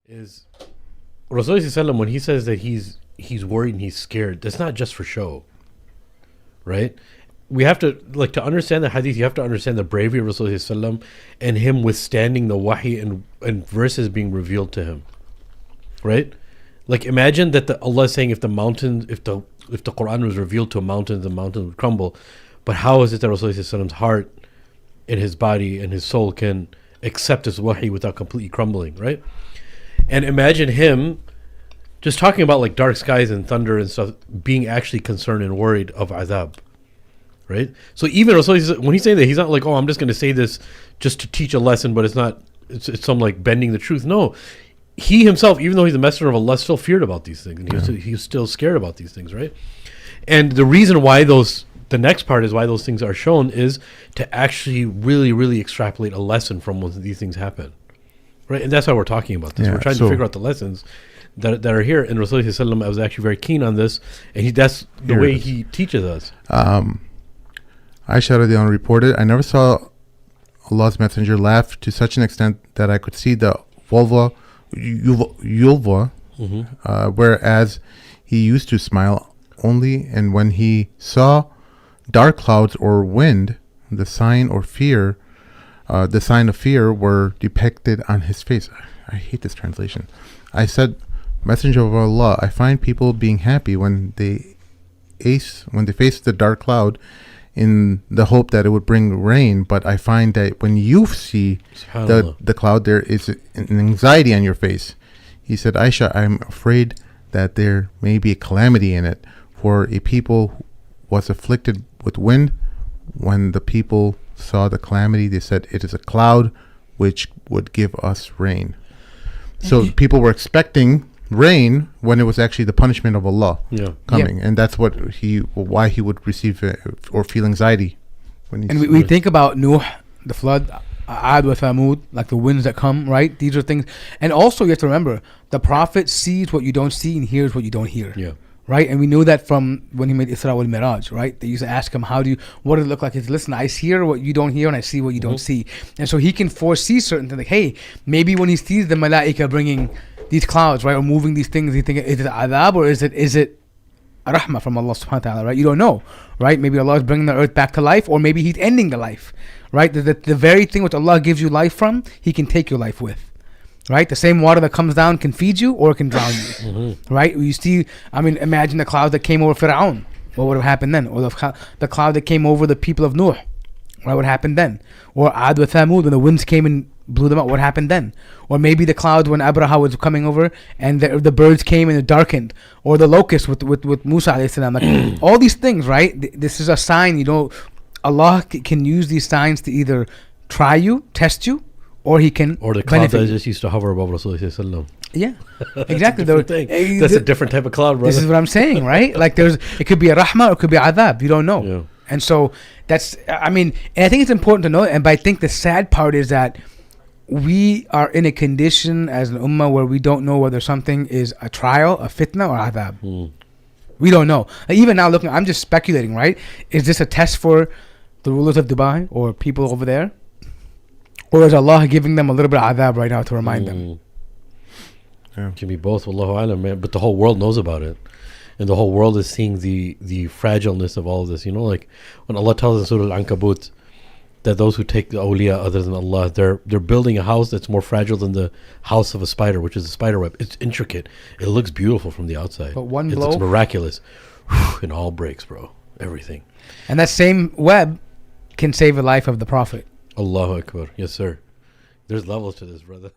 is Rasulullah when he says that he's worried and he's scared, that's not just for show, right? We have to, like, to understand the hadith, you have to understand the bravery of Rasulullah and him withstanding the wahi and verses being revealed to him, right? Like, imagine that Allah is saying if the Quran was revealed to a mountain, the mountain would crumble. But how is it that Rasulullah's heart and his body and his soul can accept this wahi without completely crumbling, right? And imagine him just talking about like dark skies and thunder and stuff, being actually concerned and worried of azab, right? So even Rasulullah, when he's saying that, he's not like, oh, I'm just going to say this just to teach a lesson, but it's some like bending the truth. No, he himself, even though he's a messenger of Allah, still feared about these things, and he was still scared about these things, right? And the reason why the next part is why those things are shown is to actually really, really extrapolate a lesson from when these things happen, right? And that's why we're talking about this. We're trying to figure out the lessons that are here. And Rasulullah was actually very keen on this, and that's the way he teaches us. Aisha radiallahu anha reported, I never saw Allah's Messenger laugh to such an extent that I could see the vulva, whereas he used to smile only, and when he saw dark clouds or wind, the sign of fear were depicted on his face. I hate this translation. I said, Messenger of Allah, I find people being happy when they face the dark cloud in the hope that it would bring rain, but I find that when you see the cloud, there is an anxiety on your face. He said, Aisha, I'm afraid that there may be a calamity in it, for a people who was afflicted with wind. When the people saw the calamity, they said, it is a cloud which would give us rain. So people were expecting rain when it was actually the punishment of Allah coming, and that's why he would receive or feel anxiety when we think about Nuh, the flood, Ad wa Thamud, like the winds that come, right? These are things. And also you have to remember, the prophet sees what you don't see and hears what you don't hear, right? And we know that from when he made Isra wal Miraj, right? They used to ask him, what does it look like? He said, listen, I hear what you don't hear and I see what you don't see. And so he can foresee certain things, like, hey, maybe when he sees the malaika bringing these clouds, right, or moving these things, you think, is it adab or is it rahmah from Allah subhanahu wa ta'ala, right? You don't know, right? Maybe Allah is bringing the earth back to life, or maybe he's ending the life, right? The very thing which Allah gives you life from, he can take your life with, right? The same water that comes down can feed you or it can drown you, right? You see, imagine the cloud that came over Fir'aun. What would have happened then? Or the cloud that came over the people of Nuh. What would happen then? Or Ad wa Thamud, when the winds came and blew them out, what happened then? Or maybe the cloud when Abraha was coming over and the birds came and it darkened, or the locust with Musa alayhi salam. Like, all these things, right? This is a sign. Allah can use these signs to either try you, test you, or he can or the cloud that just used to hover above Rasulullah. Yeah, exactly. That's a different type of cloud, brother. This is what I'm saying, right? Like it could be a rahmah or it could be adab. You don't know. Yeah. And so and I think it's important to know. But I think the sad part is that we are in a condition as an ummah where we don't know whether something is a trial, a fitna, or adab. We don't know. Like, even now, looking, I'm just speculating, right? Is this a test for the rulers of Dubai or people over there? Or is Allah giving them a little bit of adab right now to remind them? Yeah. It can be both, wallahu alam, man. But the whole world knows about it. And the whole world is seeing the fragileness of all of this. Like when Allah tells us in Surah Al-Ankabut that those who take the awliya other than Allah, they're building a house that's more fragile than the house of a spider, which is a spider web. It's intricate. It looks beautiful from the outside. But one blow, it looks miraculous. It all breaks, bro. Everything. And that same web can save the life of the Prophet. Allahu Akbar. Yes, sir. There's levels to this, brother.